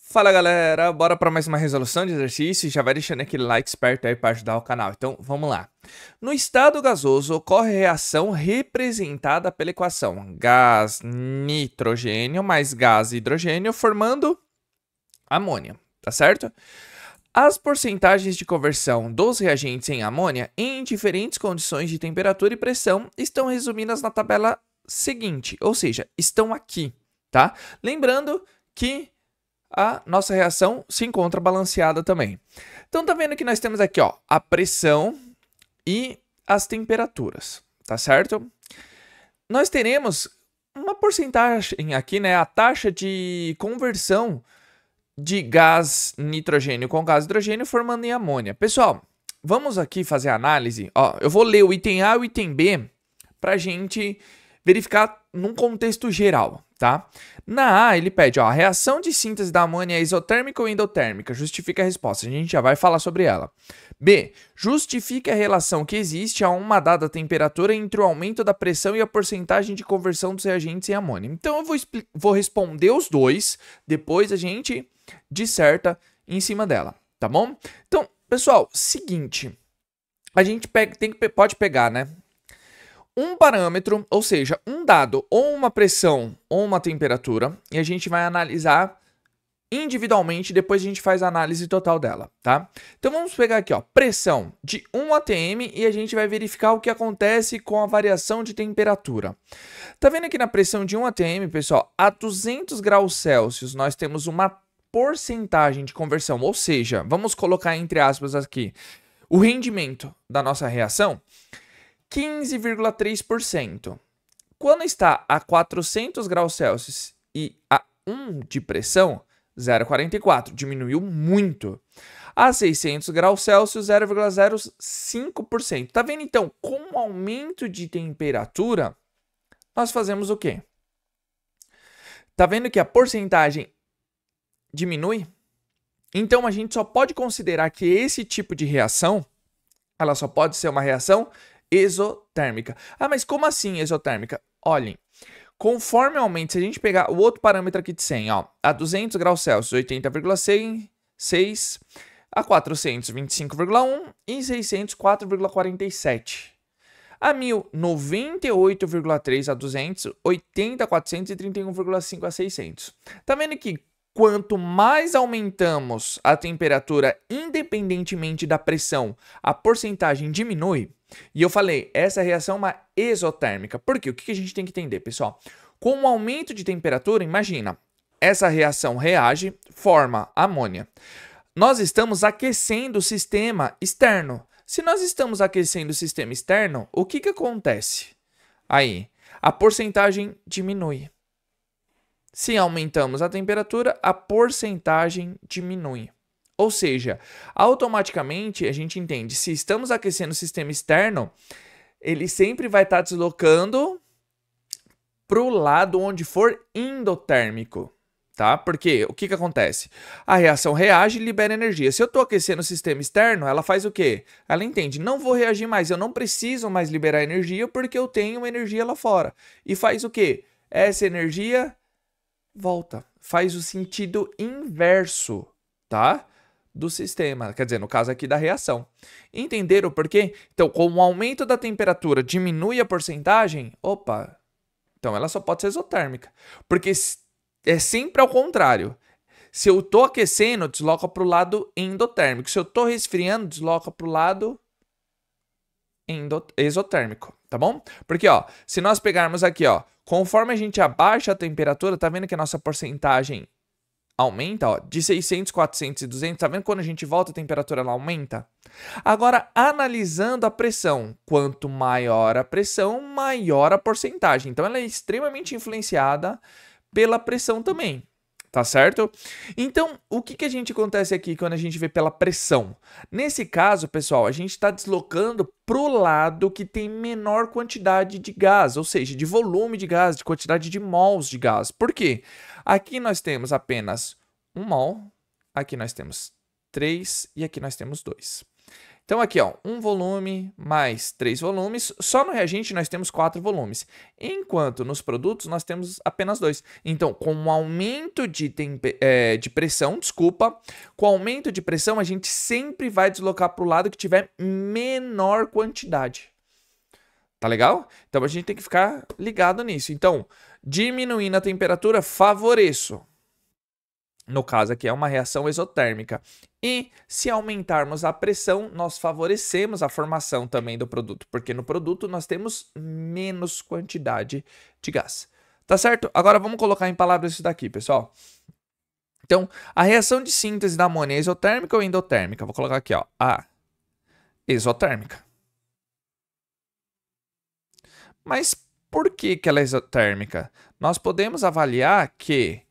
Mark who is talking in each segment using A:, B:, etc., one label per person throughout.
A: Fala galera, bora para mais uma resolução de exercício. Já vai deixando aquele like esperto aí para ajudar o canal. Então vamos lá. No estado gasoso ocorre reação representada pela equação gás nitrogênio mais gás hidrogênio formando amônia, tá certo? As porcentagens de conversão dos reagentes em amônia em diferentes condições de temperatura e pressão estão resumidas na tabela seguinte, ou seja, estão aqui, tá? Lembrando que a nossa reação se encontra balanceada também. Então tá vendo que nós temos aqui, ó, a pressão e as temperaturas, tá certo? Nós teremos uma porcentagem aqui, né, a taxa de conversão de gás nitrogênio com gás hidrogênio formando em amônia. Pessoal, vamos aqui fazer a análise, ó, eu vou ler o item A e o item B pra gente verificar num contexto geral, tá? Na A, ele pede, ó, a reação de síntese da amônia é isotérmica ou endotérmica? Justifica a resposta, a gente já vai falar sobre ela. B, justifica a relação que existe a uma dada temperatura entre o aumento da pressão e a porcentagem de conversão dos reagentes em amônia. Então, eu vou responder os dois, depois a gente disserta em cima dela, tá bom? Então, pessoal, seguinte, a gente pode pegar, né? Um parâmetro, ou seja, um dado, ou uma pressão, ou uma temperatura, e a gente vai analisar individualmente, depois a gente faz a análise total dela, tá? Então vamos pegar aqui, ó, pressão de 1 atm e a gente vai verificar o que acontece com a variação de temperatura. Tá vendo aqui na pressão de 1 atm, pessoal, a 200 graus Celsius nós temos uma porcentagem de conversão, ou seja, vamos colocar entre aspas aqui, o rendimento da nossa reação, 15,3%. Quando está a 400 graus Celsius e a 1 de pressão, 0,44, diminuiu muito. A 600 graus Celsius, 0,05%. Tá vendo então, com o aumento de temperatura, nós fazemos o quê? Tá vendo que a porcentagem diminui? Então a gente só pode considerar que esse tipo de reação, ela só pode ser uma reação exotérmica. Ah, mas como assim exotérmica? Olhem, conforme aumenta, se a gente pegar o outro parâmetro aqui de 100, ó, a 200 graus Celsius, 80,6, a 400, 25,1 e 600, 4,47. A 1000, 98,3 a 200, 80, 400 e 31,5 a 600. Tá vendo que quanto mais aumentamos a temperatura, independentemente da pressão, a porcentagem diminui? E eu falei, essa reação é uma exotérmica. Por quê? O que a gente tem que entender, pessoal? Com o aumento de temperatura, imagina, essa reação reage, forma amônia. Nós estamos aquecendo o sistema externo. Se nós estamos aquecendo o sistema externo, o que acontece? Aí, a porcentagem diminui. Se aumentamos a temperatura, a porcentagem diminui. Ou seja, automaticamente a gente entende, se estamos aquecendo o sistema externo, ele sempre vai estar deslocando para o lado onde for endotérmico, tá? Porque o que acontece? A reação reage e libera energia. Se eu estou aquecendo o sistema externo, ela faz o quê? Ela entende, não vou reagir mais, eu não preciso mais liberar energia porque eu tenho uma energia lá fora. E faz o quê? Essa energia volta, faz o sentido inverso, tá? Do sistema, quer dizer, no caso aqui da reação. Entenderam por quê? Então, com o aumento da temperatura diminui a porcentagem, opa, então ela só pode ser exotérmica. Porque é sempre ao contrário. Se eu tô aquecendo, desloca para o lado endotérmico. Se eu tô resfriando, desloca para o lado exotérmico, tá bom? Porque, ó, se nós pegarmos aqui, ó, conforme a gente abaixa a temperatura, tá vendo que a nossa porcentagem aumenta, ó, de 600, 400 e 200, tá vendo quando a gente volta a temperatura ela aumenta? Agora, analisando a pressão, quanto maior a pressão, maior a porcentagem. Então, ela é extremamente influenciada pela pressão também, tá certo? Então, o que a gente acontece aqui quando a gente vê pela pressão? Nesse caso, pessoal, a gente está deslocando pro lado que tem menor quantidade de gás, ou seja, de volume de gás, de quantidade de mols de gás. Por quê? Aqui nós temos apenas 1 mol, aqui nós temos 3 e aqui nós temos 2. Então aqui, ó, 1 volume mais 3 volumes. Só no reagente nós temos 4 volumes, enquanto nos produtos nós temos apenas 2. Então, com o aumento de pressão, com o aumento de pressão a gente sempre vai deslocar para o lado que tiver menor quantidade. Tá legal? Então a gente tem que ficar ligado nisso. Então, diminuindo a temperatura, favoreço. No caso aqui é uma reação exotérmica. E se aumentarmos a pressão, nós favorecemos a formação também do produto, porque no produto nós temos menos quantidade de gás. Tá certo? Agora vamos colocar em palavras isso daqui, pessoal. Então, a reação de síntese da amônia é exotérmica ou endotérmica? Vou colocar aqui, ó, a exotérmica. Mas por que ela é exotérmica? Nós podemos avaliar que,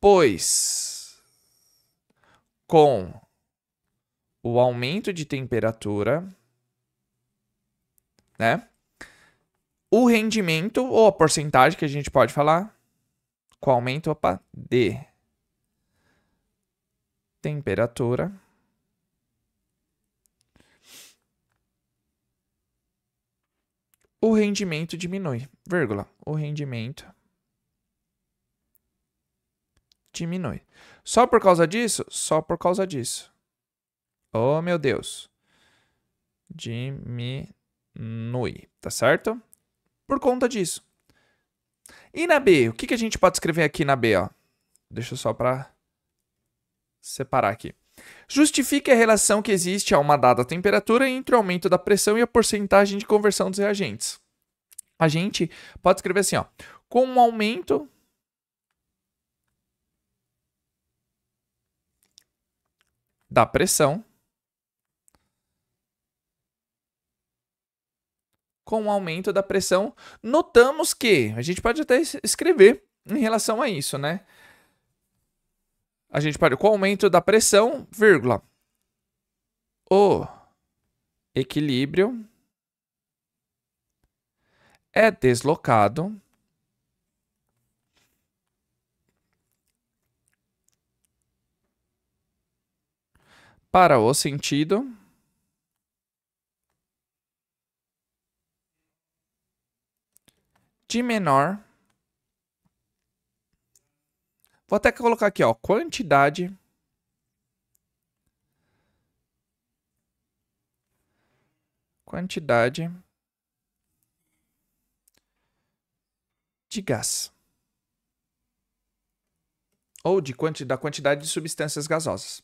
A: pois, com o aumento de temperatura, né, o rendimento, ou a porcentagem que a gente pode falar, com o aumento de temperatura, o rendimento diminui, vírgula, o rendimento diminui. Só por causa disso? Só por causa disso. Oh, meu Deus. Diminui, tá certo? Por conta disso. E na B? O que a gente pode escrever aqui na B, ó? Deixa eu só para separar aqui. Justifique a relação que existe a uma dada temperatura entre o aumento da pressão e a porcentagem de conversão dos reagentes. A gente pode escrever assim, ó. Com um aumento da pressão, com o aumento da pressão, notamos que, a gente pode até escrever em relação a isso, né? A gente pode, com o aumento da pressão, vírgula, o equilíbrio é deslocado para o sentido de menor. Vou até colocar aqui, ó, quantidade de gás. Ou da quantidade de substâncias gasosas.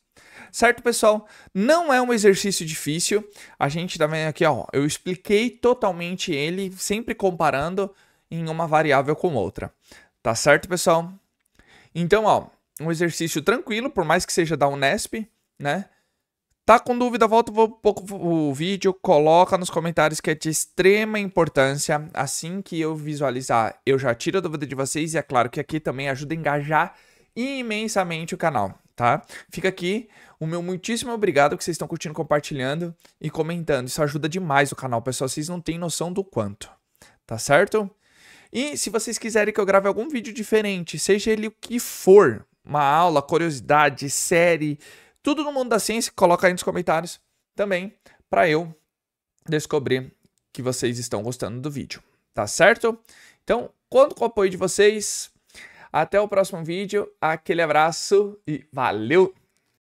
A: Certo, pessoal? Não é um exercício difícil. A gente tá vendo aqui, ó, eu expliquei totalmente ele, sempre comparando em uma variável com outra. Tá certo, pessoal? Então, ó, um exercício tranquilo, por mais que seja da Unesp, né? Tá com dúvida, volta um pouco o vídeo, coloca nos comentários que é de extrema importância. Assim que eu visualizar, eu já tiro a dúvida de vocês e é claro que aqui também ajuda a engajar imensamente o canal, tá? Fica aqui o meu muitíssimo obrigado que vocês estão curtindo, compartilhando e comentando. Isso ajuda demais o canal, pessoal. Vocês não têm noção do quanto, tá certo? E se vocês quiserem que eu grave algum vídeo diferente, seja ele o que for, uma aula, curiosidade, série, tudo no mundo da ciência, coloca aí nos comentários também, para eu descobrir que vocês estão gostando do vídeo, tá certo? Então, conto com o apoio de vocês. Até o próximo vídeo, aquele abraço e valeu!